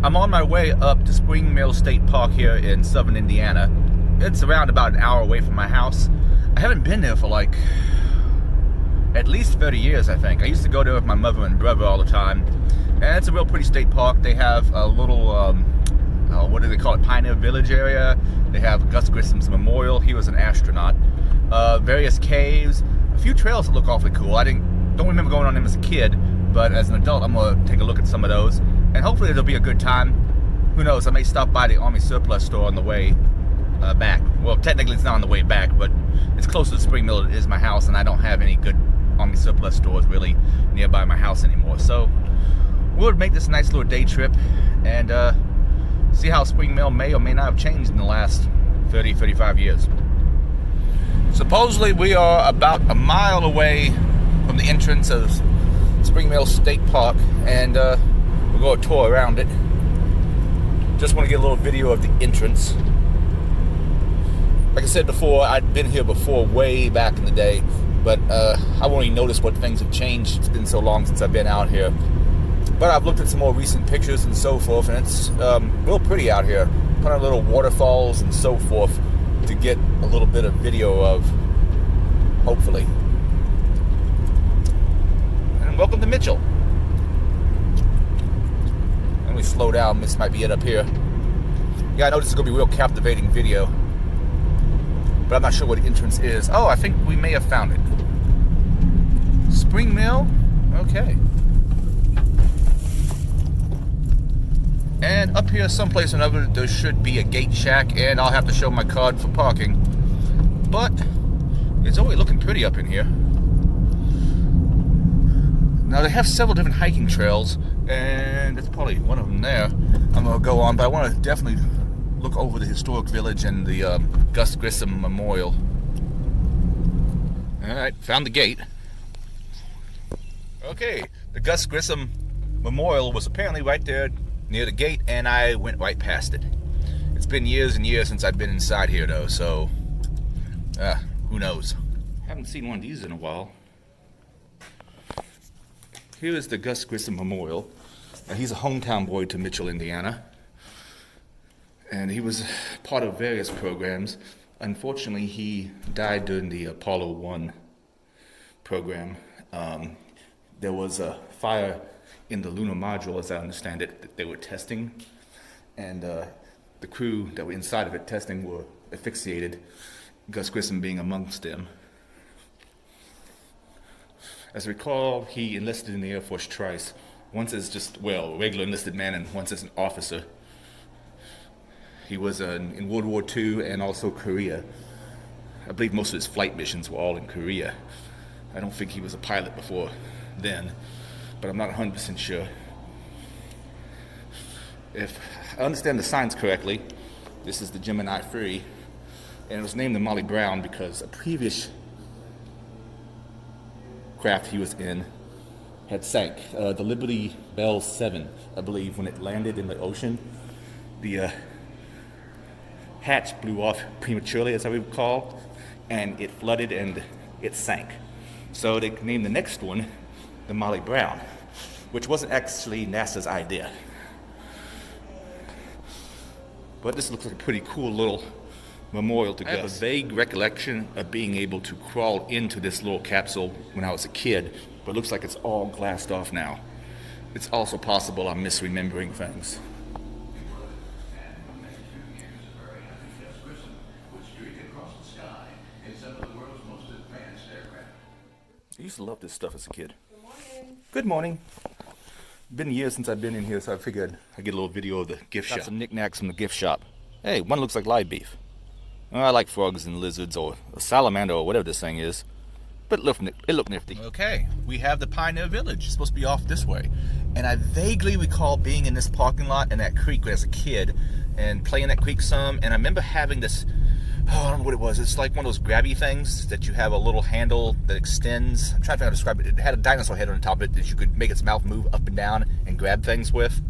I'm on my way up to Spring Mill State Park here in southern Indiana. It's around about an hour away from my house. I haven't been there for like at least 30 years, I think. I used to go there with my mother and brother all the time. And it's a real pretty state park. They have a little, what do they call it, Pioneer Village area. They have Gus Grissom's Memorial. He was an astronaut. Various caves. A few trails that look awfully cool. I don't remember going on them as a kid, but as an adult, I'm going to take a look at some of those. And hopefully it'll be a good time. Who knows, I may stop by the Army Surplus store on the way back. Well, technically it's not on the way back, but it's closer to Spring Mill than it is my house, and I don't have any good Army Surplus stores really nearby my house anymore. So we'll make this a nice little day trip and see how Spring Mill may or may not have changed in the last 30-35 years. Supposedly we are about a mile away from the entrance of Spring Mill State Park, and we'll go a tour around it. Just want to get a little video of the entrance. Like I said before, I'd been here before way back in the day, but I won't even notice what things have changed. It's been so long since I've been out here. But I've looked at some more recent pictures and so forth, and it's real pretty out here. Kind of little waterfalls and so forth to get a little bit of video of, hopefully. And welcome to Mitchell. Let me slow down. This might be it up here. Yeah, I know this is going to be a real captivating video, but I'm not sure what the entrance is. Oh, I think we may have found it. Spring Mill? Okay. And up here someplace or another there should be a gate shack, and I'll have to show my card for parking. But it's always looking pretty up in here. Now they have several different hiking trails, and there's probably one of them there I'm going to go on, but I want to definitely look over the historic village and the Gus Grissom Memorial. Alright, found the gate. Okay, the Gus Grissom Memorial was apparently right there near the gate, and I went right past it. It's been years and years since I've been inside here though, so who knows. Haven't seen one of these in a while. Here is the Gus Grissom Memorial. He's a hometown boy to Mitchell, Indiana, and he was part of various programs. Unfortunately, he died during the Apollo 1 program. There was a fire in the lunar module, as I understand it, that they were testing, and the crew that were inside of it testing were asphyxiated, Gus Grissom being amongst them. As I recall, he enlisted in the Air Force twice, once as just, well, a regular enlisted man, and once as an officer. He was in World War II and also Korea. I believe most of his flight missions were all in Korea. I don't think he was a pilot before then, but I'm not 100% sure. If I understand the signs correctly, this is the Gemini 3, and it was named the Molly Brown because a previous craft he was in had sank. The Liberty Bell 7, I believe, when it landed in the ocean, the hatch blew off prematurely, as I recall, and it flooded and it sank. So they named the next one the Molly Brown, which wasn't actually NASA's idea. But this looks like a pretty cool little memorial to Gus. I have a vague recollection of being able to crawl into this little capsule when I was a kid, but it looks like it's all glassed off now. It's also possible I'm misremembering things. I used to love this stuff as a kid. Good morning. Good morning. Been years since I've been in here, so I figured I'd get a little video of the gift shop. Got some knickknacks from the gift shop. Hey, one looks like live beef. I like frogs and lizards, or a salamander, or whatever this thing is. But it looked nifty. Okay, we have the Pioneer Village. It's supposed to be off this way. And I vaguely recall being in this parking lot and that creek as a kid, and playing that creek some, and I remember having this, I don't know what it was. It's like one of those grabby things that you have a little handle that extends. I'm trying to figure out how to describe it. It had a dinosaur head on the top of it that you could make its mouth move up and down and grab things with.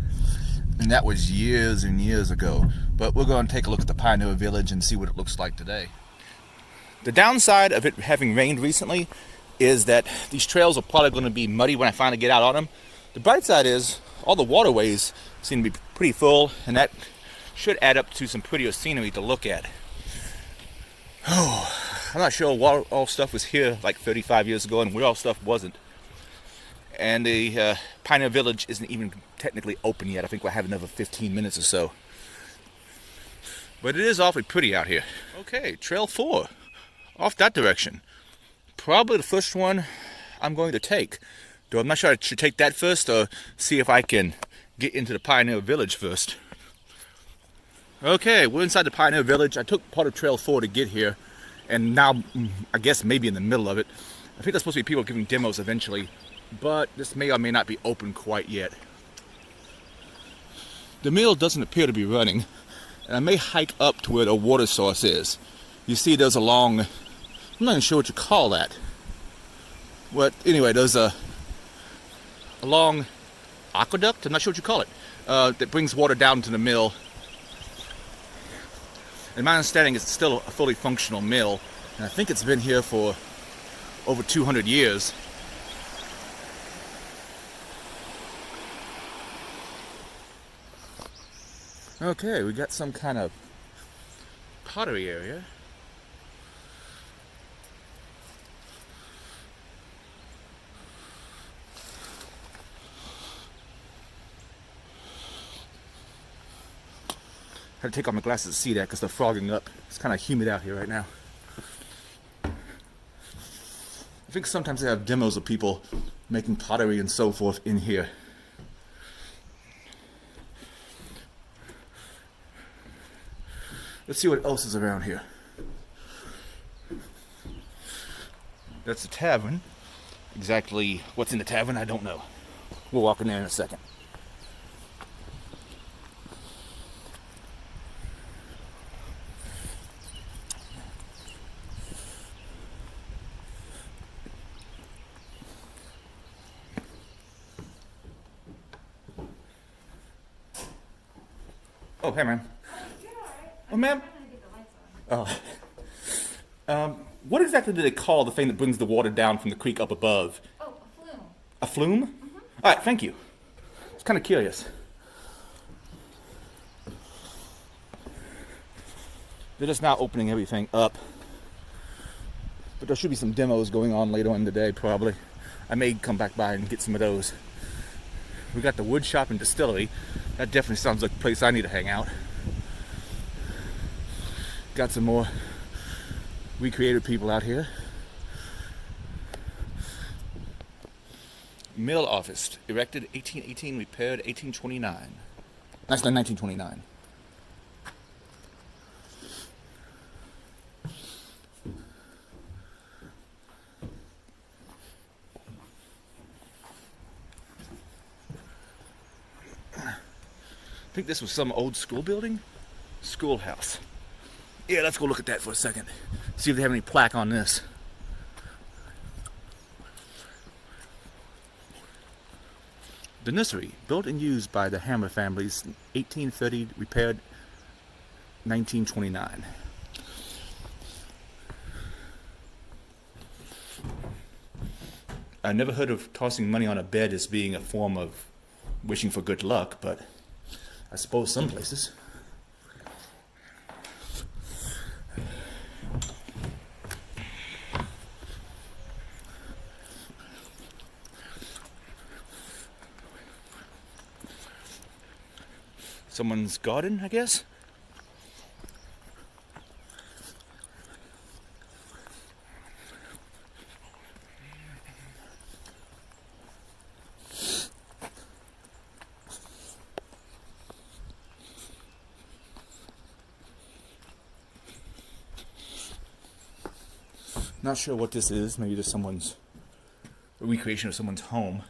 And that was years and years ago. But we're going to take a look at the Pioneer Village and see what it looks like today. The downside of it having rained recently is that these trails are probably going to be muddy when I finally get out on them. The bright side is all the waterways seem to be pretty full, and that should add up to some prettier scenery to look at. Oh, I'm not sure what all stuff was here like 35 years ago and where all stuff wasn't. And the Pioneer Village isn't even technically open yet. I think we'll have another 15 minutes or so. But it is awfully pretty out here. Okay, Trail 4. Off that direction. Probably the first one I'm going to take. Though I'm not sure I should take that first or see if I can get into the Pioneer Village first. Okay, we're inside the Pioneer Village. I took part of Trail 4 to get here. And now, I guess maybe in the middle of it. I think there's supposed to be people giving demos eventually. But this may or may not be open quite yet. The mill doesn't appear to be running. And I may hike up to where the water source is. You see there's a long... I'm not even sure what you call that. But anyway, there's a long aqueduct, I'm not sure what you call it, that brings water down to the mill. And my understanding is it's still a fully functional mill, and I think it's been here for over 200 years. Okay, we got some kind of pottery area. I had to take off my glasses to see that because they're frogging up. It's kind of humid out here right now. I think sometimes they have demos of people making pottery and so forth in here. Let's see what else is around here. That's the tavern. Exactly what's in the tavern, I don't know. We'll walk in there in a second. Oh, hey, man. Oh, ma'am. Oh. What exactly do they call the thing that brings the water down from the creek up above? Oh, a flume. A flume? Mm-hmm. All right, thank you. I was kind of curious. They're just now opening everything up. But there should be some demos going on later on in the day, probably. I may come back by and get some of those. We got the wood shop and distillery. That definitely sounds like a place I need to hang out. Got some more recreative people out here. Mill office, erected 1818, repaired 1829. That's 1929. I think this was some old school building? Schoolhouse. Yeah, let's go look at that for a second. See if they have any plaque on this. The nursery, built and used by the Hammer families, 1830, repaired 1929. I never heard of tossing money on a bed as being a form of wishing for good luck, but I suppose some places. Someone's garden, I guess? Not sure what this is. Maybe just a recreation of someone's home.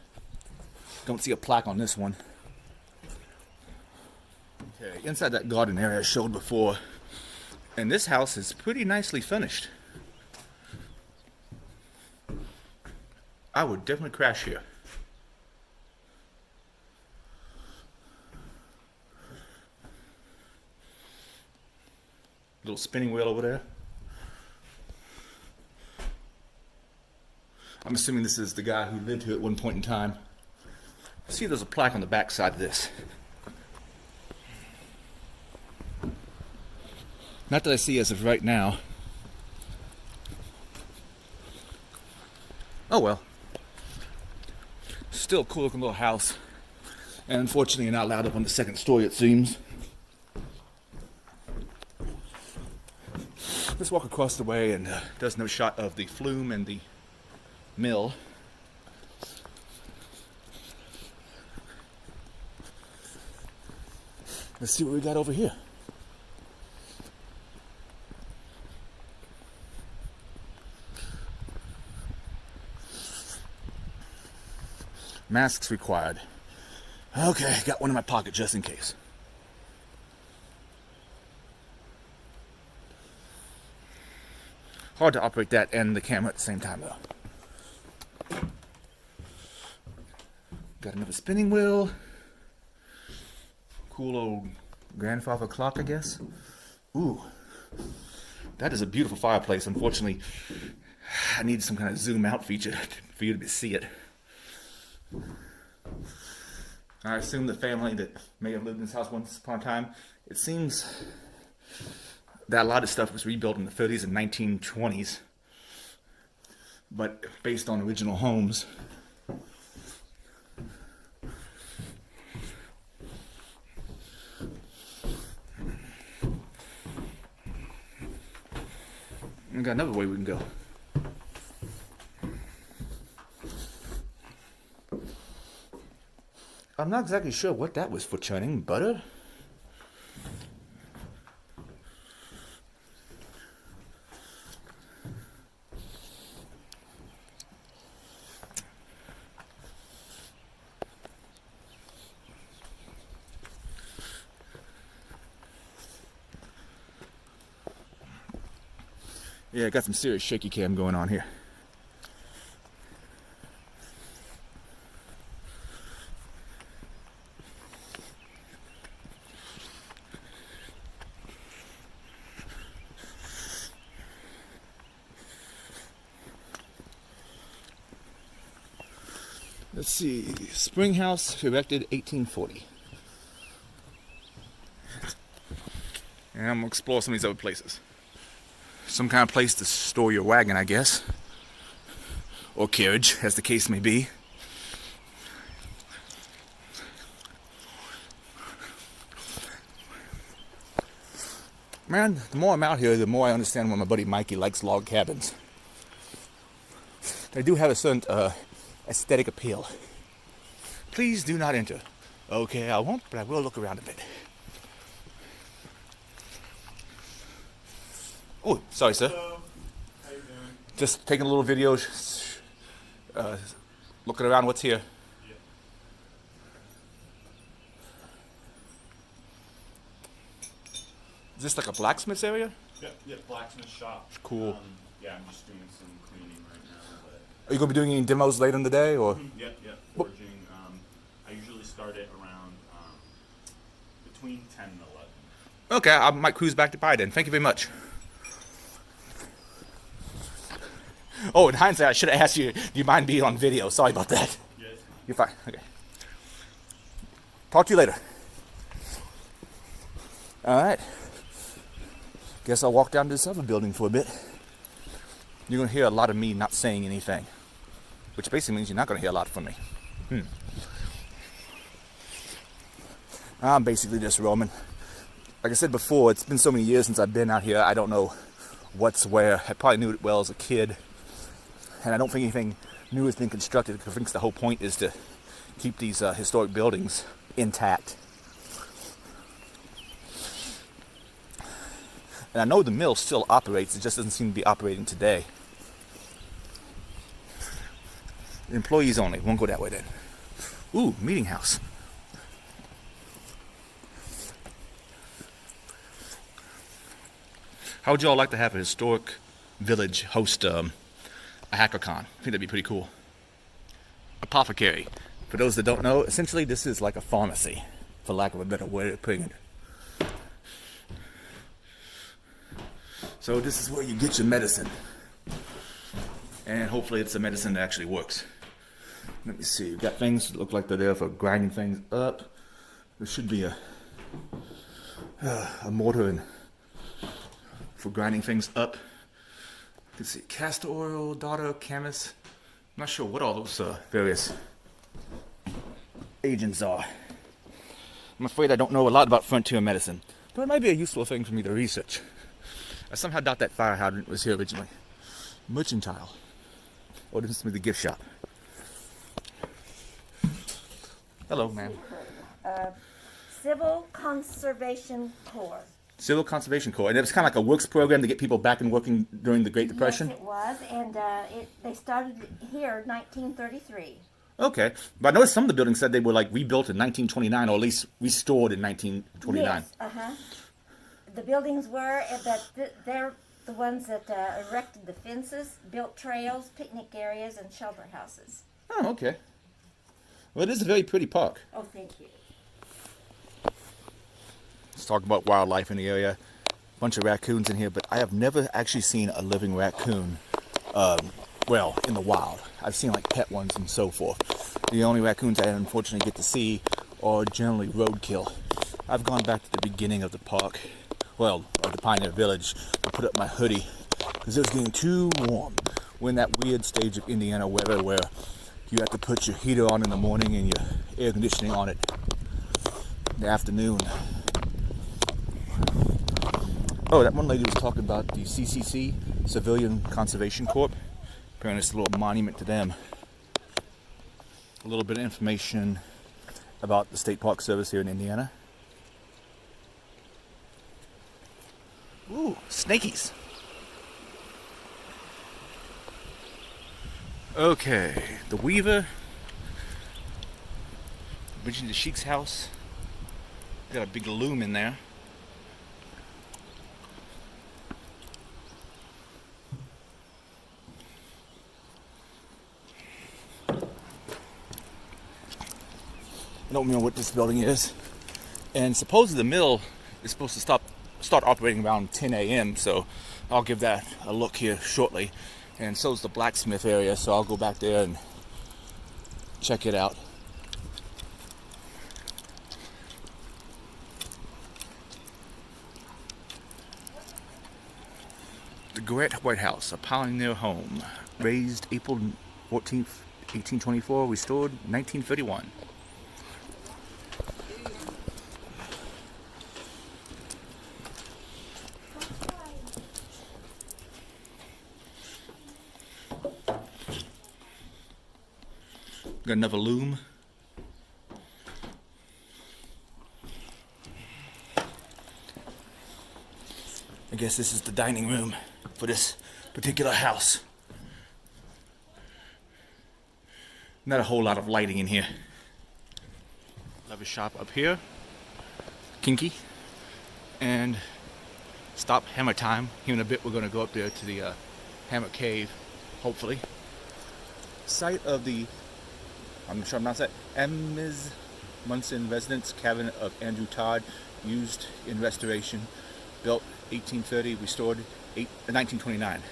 Don't see a plaque on this one. Okay, inside that garden area I showed before. And this house is pretty nicely finished. I would definitely crash here. Little spinning wheel over there. I'm assuming this is the guy who lived here at one point in time. See, there's a plaque on the back side of this. Not that I see as of right now. Oh well. Still a cool looking little house. And unfortunately you're not allowed up on the second story, it seems. Let's walk across the way, and there's no shot of the flume and the mill. Let's see what we got over here. Masks required. Okay, got one in my pocket just in case. Hard to operate that and the camera at the same time though. Got another spinning wheel. Cool old grandfather clock, I guess. Ooh, that is a beautiful fireplace. Unfortunately, I need some kind of zoom out feature for you to see it. I assume the family that may have lived in this house once upon a time, it seems that a lot of stuff was rebuilt in the 30s and 1920s, but based on original homes. We got another way we can go. I'm not exactly sure what that was for churning. Butter? Yeah, I got some serious shaky cam going on here. Let's see, spring house erected 1840. And I'm gonna explore some of these other places. Some kind of place to store your wagon, I guess. Or carriage, as the case may be. Man, the more I'm out here, the more I understand why my buddy Mikey likes log cabins. They do have a certain aesthetic appeal. Please do not enter. Okay, I won't, but I will look around a bit. Oh, sorry, sir. Hello. How you doing? Just taking a little video, looking around what's here. Yeah. Is this like a blacksmith's area? Yeah, blacksmith shop. Cool. Yeah, I'm just doing some cleaning right now, but Are you going to be doing any demos later in the day, or? yeah, forging. I usually start it around between 10 and 11. Okay, I might cruise back to by then. Thank you very much. Oh, in hindsight, I should have asked you, do you mind being on video? Sorry about that. Yes. You're fine. Okay. Talk to you later. All right. Guess I'll walk down to this other building for a bit. You're going to hear a lot of me not saying anything, which basically means you're not going to hear a lot from me. I'm basically just roaming. Like I said before, it's been so many years since I've been out here, I don't know what's where. I probably knew it well as a kid. And I don't think anything new has been constructed, because I think the whole point is to keep these historic buildings intact. And I know the mill still operates, it just doesn't seem to be operating today. Employees only, won't go that way then. Ooh, meeting house. How would y'all like to have a historic village host a HackerCon? I think that'd be pretty cool. Apothecary. For those that don't know, essentially this is like a pharmacy, for lack of a better way of putting it. So this is where you get your medicine. And hopefully it's a medicine that actually works. Let me see, we've got things that look like they're there for grinding things up. There should be a mortar and for grinding things up. You can see castor oil, daughter, camas. I'm not sure what all those various agents are. I'm afraid I don't know a lot about frontier medicine, but it might be a useful thing for me to research. I somehow doubt that fire hydrant was here originally. Mercantile. Oh, this is the gift shop. Hello, ma'am. Civil Conservation Corps. Civil Conservation Corps. And it was kind of like a works program to get people back and working during the Great Depression? Yes, it was, and they started here in 1933. Okay. But I noticed some of the buildings said they were like rebuilt in 1929, or at least restored in 1929. Yes, the buildings were, but they're the ones that erected the fences, built trails, picnic areas, and shelter houses. Oh, okay. Well, it is a very pretty park. Oh, thank you. Let's talk about wildlife in the area. A bunch of raccoons in here, but I have never actually seen a living raccoon, well, in the wild. I've seen like pet ones and so forth. The only raccoons I unfortunately get to see are generally roadkill. I've gone back to the beginning of the park, well, of the Pioneer Village, to put up my hoodie because it was getting too warm. We're in that weird stage of Indiana weather where you have to put your heater on in the morning and your air conditioning on it in the afternoon. Oh, that one lady was talking about the CCC, Civilian Conservation Corps. Apparently it's a little monument to them. A little bit of information about the State Park Service here in Indiana. Ooh, snakies. Okay, the Weaver. Virgil Sheik's house. Got a big loom in there. I don't know what this building is. And supposedly the mill is supposed to start operating around 10 a.m. So I'll give that a look here shortly. And so is the blacksmith area, so I'll go back there and check it out. The Garrett White House, a pioneer home. Raised April 14th, 1824, restored 1931. Got another loom. I guess this is the dining room for this particular house. Not a whole lot of lighting in here. Leather shop up here. Kinky. And stop hammer time. Here in a bit we're going to go up there to the hammer cave, hopefully. Site of the, I'm sure I'm not saying, Ms. Munson residence cabin of Andrew Todd, used in restoration, built 1830, restored 1929.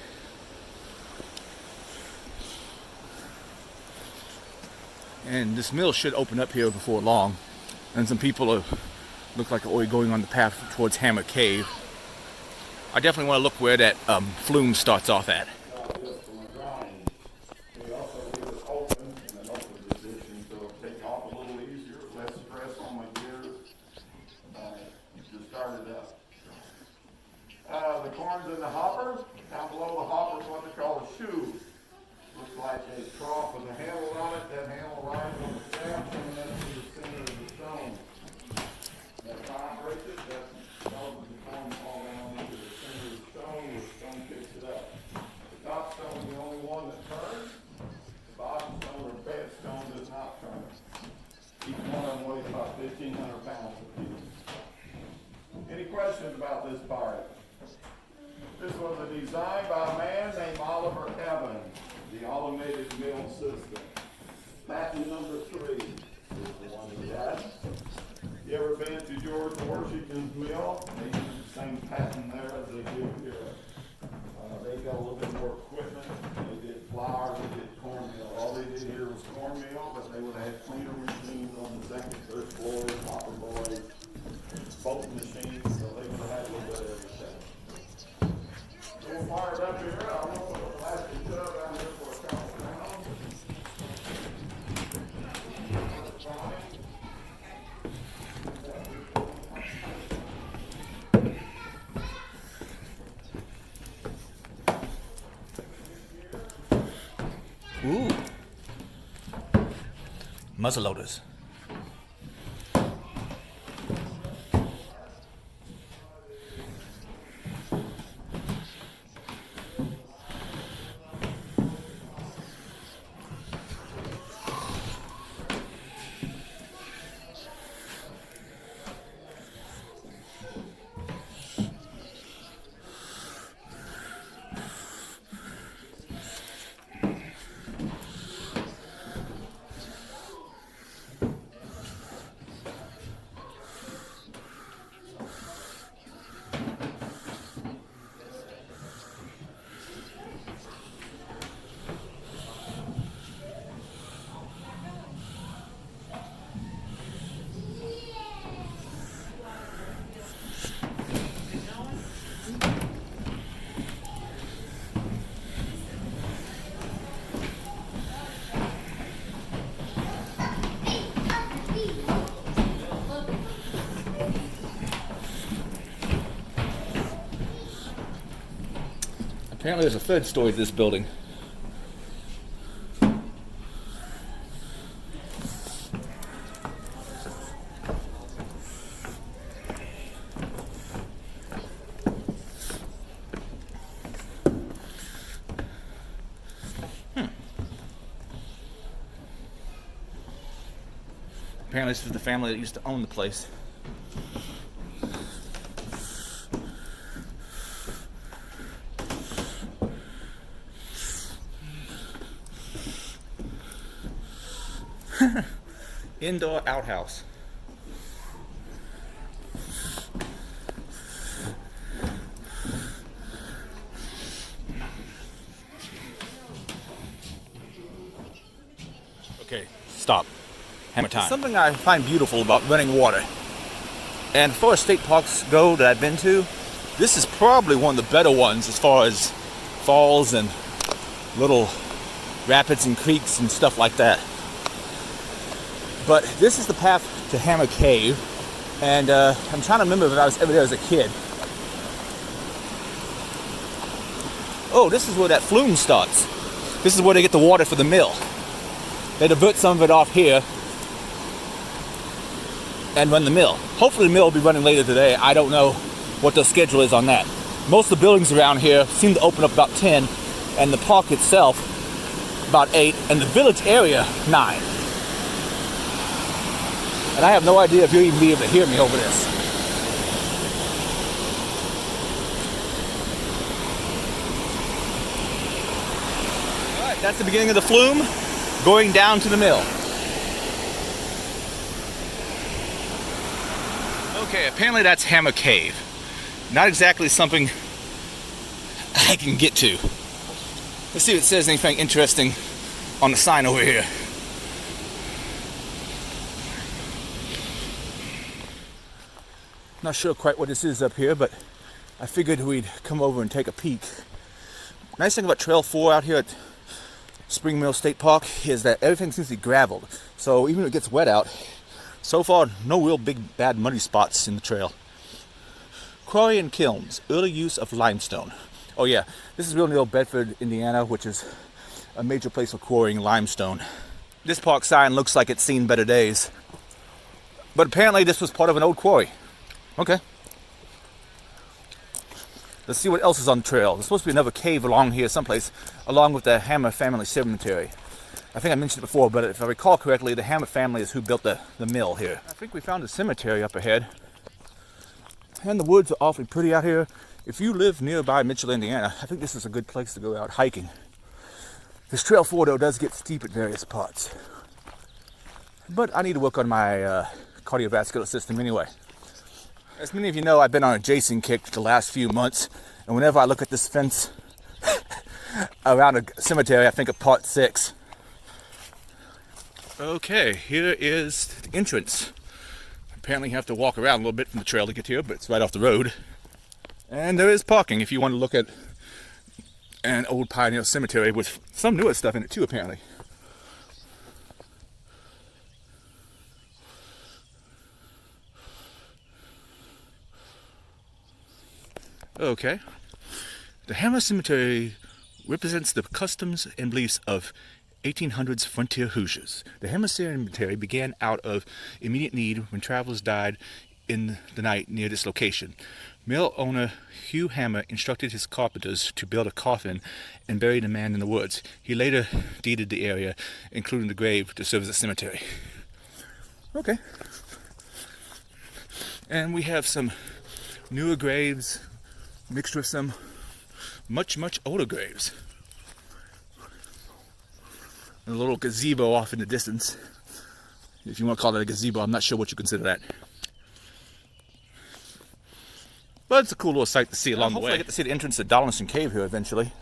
And this mill should open up here before long. And some people look like are going on the path towards Hammer Cave. I definitely want to look where that flume starts off at. The corn's in the hopper. Down below the hopper is what they call a shoe. Looks like a trough with a handle on it. That handle rides on the shaft coming up to the center of the stone. That vibrates it. That causes the corn to fall down into the center of the stone where the stone picks it up. The top stone is the only one that turns. The bottom stone or bed stone does not turn. Each one of them weighs about 1,500 pounds apiece. Any questions about this part? This was a design by a man named Oliver Evans, the automated mill system. Patent number 3 is the one he had. You ever been to George Washington's mill? They use the same patent there as they do here. They got a little bit more equipment. They did flour, they did cornmeal. All they did here was cornmeal, but they would have had cleaner machines on the second, third floor, hopper boys, both machines, so they would have had a little bit of everything. muzzleloaders. Apparently there's a third story to this building. Apparently this is the family that used to own the place. Indoor outhouse. Okay, stop. Hammer time. Something I find beautiful about running water. And as far as state parks go that I've been to, this is probably one of the better ones as far as falls and little rapids and creeks and stuff like that. But this is the path to Hammer Cave, and I'm trying to remember if I was ever there as a kid. Oh, this is where that flume starts. This is where they get the water for the mill. They divert some of it off here and run the mill. Hopefully the mill will be running later today. I don't know what the schedule is on that. Most of the buildings around here seem to open up about 10, and the park itself about 8, and the village area 9. And I have no idea if you'll even be able to hear me over this. All right, that's the beginning of the flume going down to the mill. Okay, apparently that's Hammer Cave. Not exactly something I can get to. Let's see if it says anything interesting on the sign over here. Not sure quite what this is up here, but I figured we'd come over and take a peek. Nice thing about Trail 4 out here at Spring Mill State Park is that everything seems to be graveled. So even if it gets wet out, so far no real big bad muddy spots in the trail. Quarry and kilns, early use of limestone. Oh yeah, this is real near Bedford, Indiana, which is a major place for quarrying limestone. This park sign looks like it's seen better days. But apparently this was part of an old quarry. Okay. Let's see what else is on the trail. There's supposed to be another cave along here someplace, along with the Hammer family cemetery. I think I mentioned it before, but if I recall correctly, the Hammer family is who built the mill here. I think we found a cemetery up ahead. And the woods are awfully pretty out here. If you live nearby Mitchell, Indiana, I think this is a good place to go out hiking. This Trail 4, though, does get steep at various parts. But I need to work on my cardiovascular system anyway. As many of you know, I've been on a Jason kick the last few months, and whenever I look at this fence around a cemetery, I think of part 6. Okay, here is the entrance. Apparently you have to walk around a little bit from the trail to get here, but it's right off the road. And there is parking if you want to look at an old pioneer cemetery with some newer stuff in it too, apparently. Okay. The Hammer Cemetery represents the customs and beliefs of 1800s frontier Hoosiers. The Hammer Cemetery began out of immediate need when travelers died in the night near this location. Mill owner Hugh Hammer instructed his carpenters to build a coffin and bury the man in the woods. He later deeded the area, including the grave, to serve as a cemetery. Okay. And we have some newer graves mixed with some much older graves. And a little gazebo off in the distance. If you want to call it a gazebo, I'm not sure what you consider that. But it's a cool little sight to see along the way. I get to see the entrance to Donaldson Cave here eventually.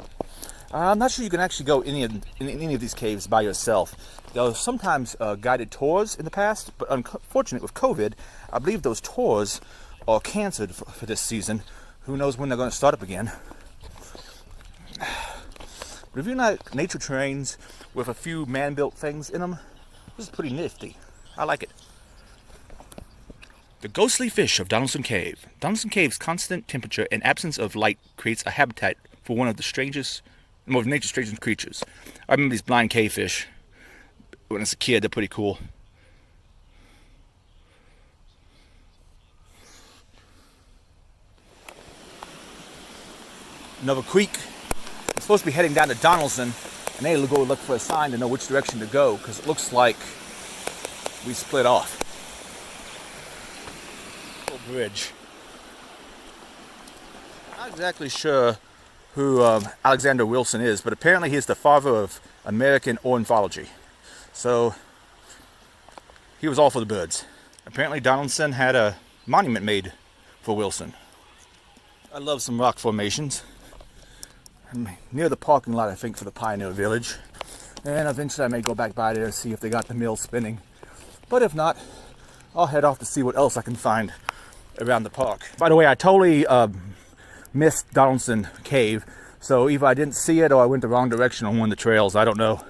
I'm not sure you can actually go in any of these caves by yourself. There are sometimes guided tours in the past, but unfortunately with COVID, I believe those tours are canceled for this season. Who knows when they're going to start up again. But if you like nature terrains with a few man-built things in them, this is pretty nifty. I like it. The ghostly fish of Donaldson Cave. Donaldson Cave's constant temperature and absence of light creates a habitat for one of nature's strangest creatures. I remember these blind cavefish. When I was a kid, they're pretty cool. Another creek. I'm supposed to be heading down to Donaldson, and they'll go look for a sign to know which direction to go, because it looks like we split off. Little bridge. Not exactly sure who Alexander Wilson is, but apparently he's the father of American ornithology. So he was all for the birds. Apparently Donaldson had a monument made for Wilson. I love some rock formations. I'm near the parking lot, I think, for the Pioneer Village. And eventually I may go back by there and see if they got the mill spinning. But if not, I'll head off to see what else I can find around the park. By the way, I totally missed Donaldson Cave. So either I didn't see it or I went the wrong direction on one of the trails. I don't know.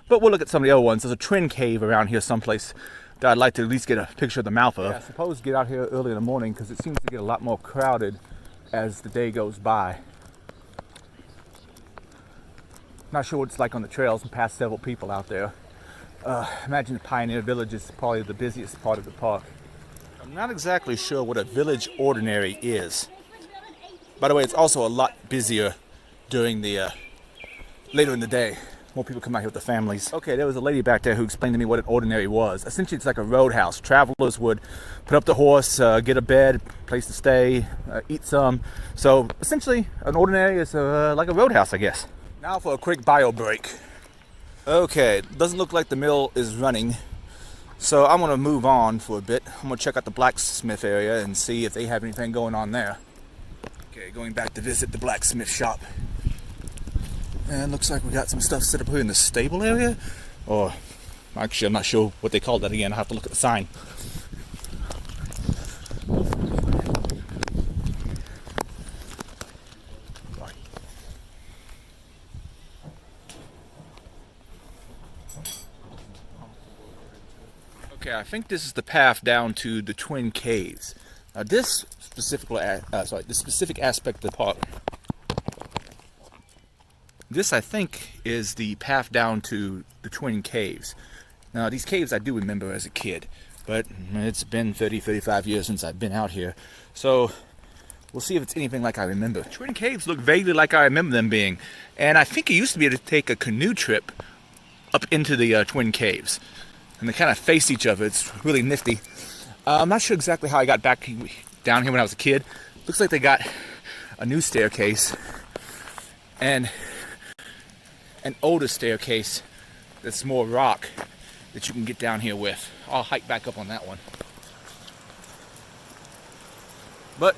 But we'll look at some of the other ones. There's a twin cave around here someplace that I'd like to at least get a picture of the mouth of. Yeah, I suppose get out here early in the morning because it seems to get a lot more crowded as the day goes by. Not sure what it's like on the trails and past several people out there. Imagine the Pioneer Village is probably the busiest part of the park. I'm not exactly sure what a village ordinary is. By the way, it's also a lot busier during the later in the day. More people come out here with their families. Okay, there was a lady back there who explained to me what an ordinary was. Essentially, it's like a roadhouse. Travelers would put up the horse, get a bed, place to stay, eat some. So essentially, an ordinary is like a roadhouse, I guess. Now for a quick bio break. Okay, doesn't look like the mill is running. So I'm gonna move on for a bit. I'm gonna check out the blacksmith area and see if they have anything going on there. Okay, going back to visit the blacksmith shop. And looks like we got some stuff set up here in the stable area. Or, actually I'm not sure what they call that again. I'll have to look at the sign. Okay, I think this is the path down to the Twin Caves. Now this specific aspect of the park, this I think is the path down to the Twin Caves. Now these caves I do remember as a kid, but it's been 35 years since I've been out here. So we'll see if it's anything like I remember. Twin Caves look vaguely like I remember them being. And I think you used to be able to take a canoe trip up into the Twin Caves. And they kind of face each other. It's really nifty. I'm not sure exactly how I got back down here when I was a kid. Looks like they got a new staircase and an older staircase that's more rock that you can get down here with. I'll hike back up on that one. But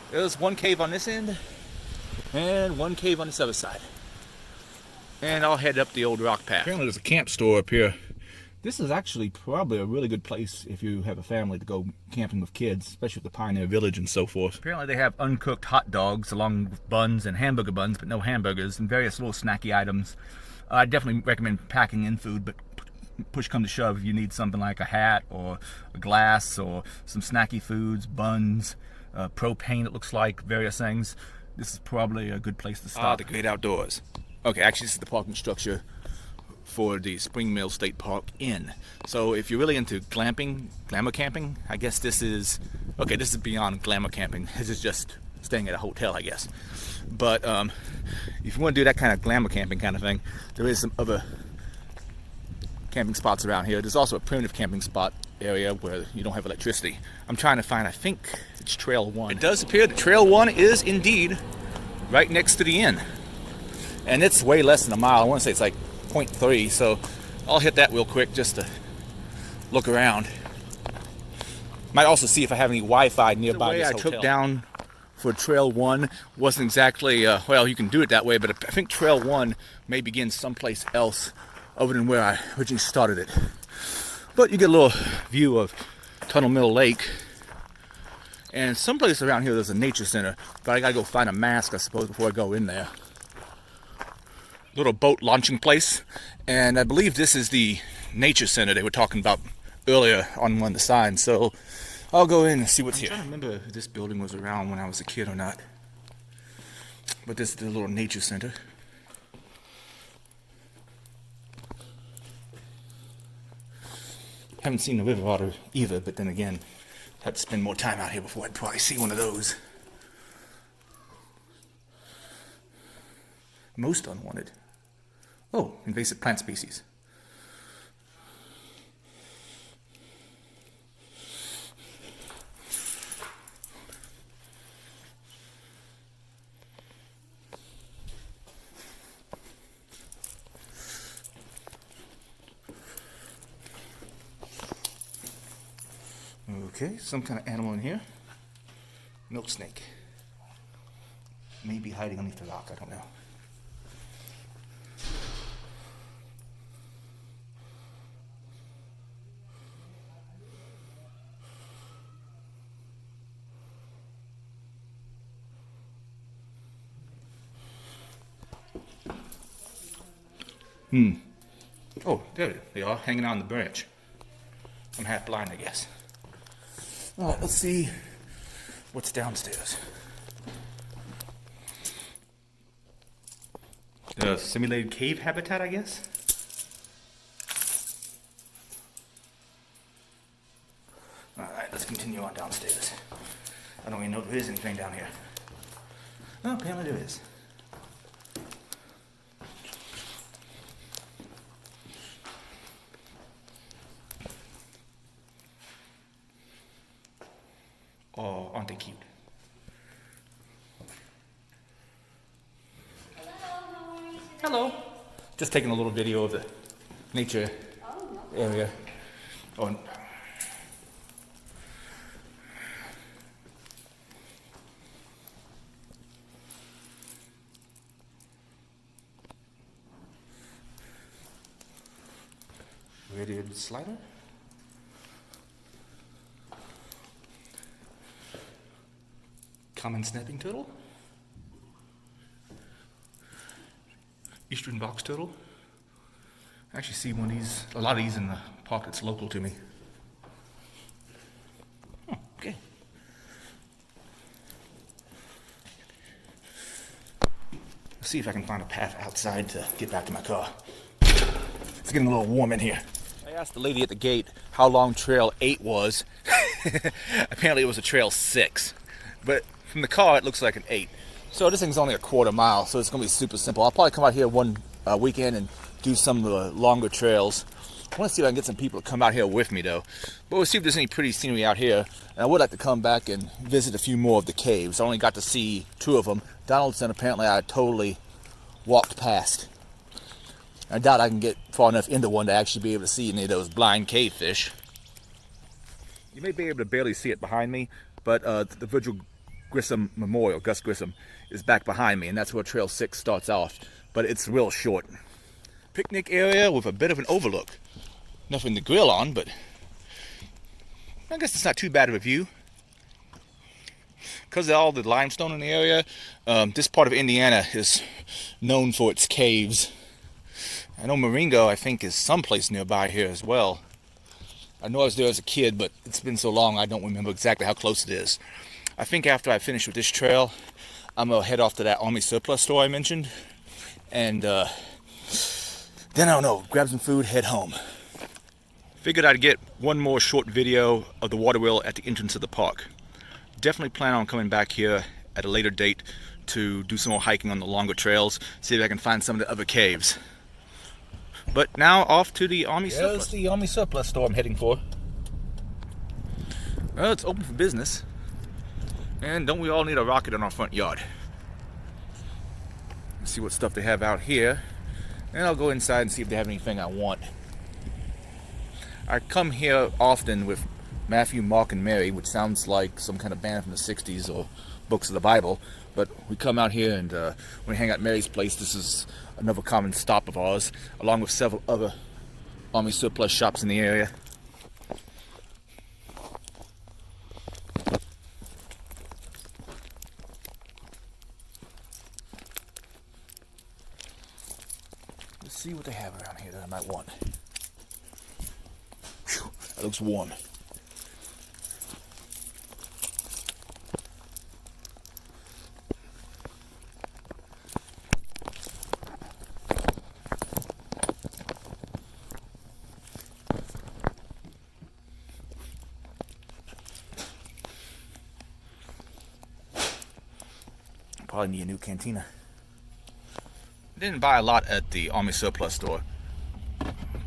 there's one cave on this end and one cave on this other side. And I'll head up the old rock path. Apparently there's a camp store up here. This is actually probably a really good place if you have a family to go camping with kids, especially with the Pioneer Village and so forth. Apparently they have uncooked hot dogs along with buns and hamburger buns, but no hamburgers, and various little snacky items. I definitely recommend packing in food, but push come to shove, if you need something like a hat or a glass or some snacky foods, buns, propane it looks like, various things, this is probably a good place to stop. The great outdoors. Okay, actually this is the parking structure for the Spring Mill State Park Inn. So if you're really into glamour camping, I guess this is, okay, this is beyond glamour camping. This is just staying at a hotel, I guess. But if you want to do that kind of glamour camping kind of thing, there is some other camping spots around here. There's also a primitive camping spot area where you don't have electricity. I'm trying to find, I think it's Trail 1. It does appear that Trail 1 is indeed right next to the inn. And it's way less than a mile. I want to say it's like 0.3, so I'll hit that real quick just to look around. Might also see if I have any Wi-Fi nearby this hotel. I took down for Trail 1 wasn't exactly, well, you can do it that way, but I think Trail 1 may begin someplace else other than where I originally started it. But you get a little view of Tunnel Mill Lake. And someplace around here there's a nature center, but I gotta go find a mask, I suppose, before I go in there. Little boat launching place, and I believe this is the nature center they were talking about earlier on one of the signs, so I'll go in and see what's here. I'm trying to remember if this building was around when I was a kid or not, but this is the little nature center. Haven't seen the river otter either, but then again, I'd have to spend more time out here before I'd probably see one of those. Most unwanted. Oh, invasive plant species. Okay, some kind of animal in here. Milk snake. Maybe hiding underneath the rock, I don't know. Oh, there they are, hanging on the branch. I'm half blind, I guess. All right, let's see what's downstairs. The simulated cave habitat, I guess? All right, let's continue on downstairs. I don't even know if there is anything down here. Oh, apparently there is. Oh, aren't they cute? Hello. Just taking a little video of the nature area. Oh. Radiated slider. Common snapping turtle. Eastern box turtle. I actually see one of these, a lot of these in the park that's local to me. Oh, okay. Let's see if I can find a path outside to get back to my car. It's getting a little warm in here. I asked the lady at the gate how long Trail 8 was. Apparently it was a Trail 6. But from the car, it looks like an 8. So this thing's only a quarter mile, so it's going to be super simple. I'll probably come out here one weekend and do some of the longer trails. I want to see if I can get some people to come out here with me, though. But we'll see if there's any pretty scenery out here. And I would like to come back and visit a few more of the caves. I only got to see 2 of them. Donaldson, apparently, I totally walked past. I doubt I can get far enough into one to actually be able to see any of those blind cave fish. You may be able to barely see it behind me, but the Virgil Grissom Memorial, Gus Grissom, is back behind me, and that's where Trail 6 starts off, but it's real short. Picnic area with a bit of an overlook. Nothing to grill on, but I guess it's not too bad of a view. Because of all the limestone in the area, this part of Indiana is known for its caves. I know Marengo, I think, is someplace nearby here as well. I know I was there as a kid, but it's been so long I don't remember exactly how close it is. I think after I finish with this trail, I'm going to head off to that Army surplus store I mentioned and Then I don't know, grab some food, head home. Figured I'd get one more short video of the water wheel at the entrance of the park. Definitely plan on coming back here at a later date to do some more hiking on the longer trails, see if I can find some of the other caves. But now off to the Army Surplus. There's the Army Surplus store I'm heading for. Well, it's open for business. And don't we all need a rocket in our front yard? Let's see what stuff they have out here. And I'll go inside and see if they have anything I want. I come here often with Matthew, Mark, and Mary, which sounds like some kind of band from the 60s or books of the Bible. But we come out here and when we hang out at Mary's place, this is another common stop of ours, along with several other Army surplus shops in the area. Let's see what they have around here that I might want. Whew, that looks warm. Probably need a new cantina. Didn't buy a lot at the Army Surplus store.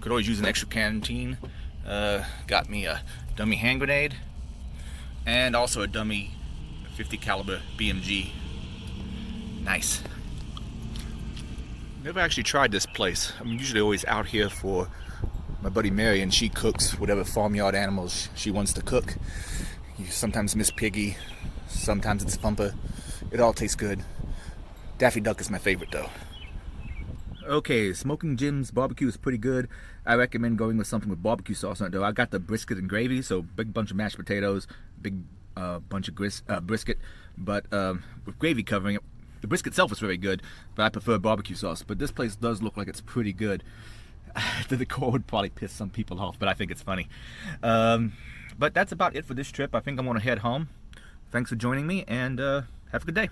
Could always use an extra canteen. Got me a dummy hand grenade and also a dummy 50 caliber BMG. Nice. Never actually tried this place. I'm usually always out here for my buddy Mary, and she cooks whatever farmyard animals she wants to cook. You sometimes miss piggy, sometimes it's thumper. It all tastes good. Daffy Duck is my favorite though. Okay, Smoking Jim's barbecue is pretty good. I recommend going with something with barbecue sauce on it though. I got the brisket and gravy, so big bunch of mashed potatoes, big bunch of brisket, but with gravy covering it. The brisket itself is very good, but I prefer barbecue sauce. But this place does look like it's pretty good. The decor would probably piss some people off, but I think it's funny. But that's about it for this trip. I think I'm gonna head home. Thanks for joining me, and have a good day.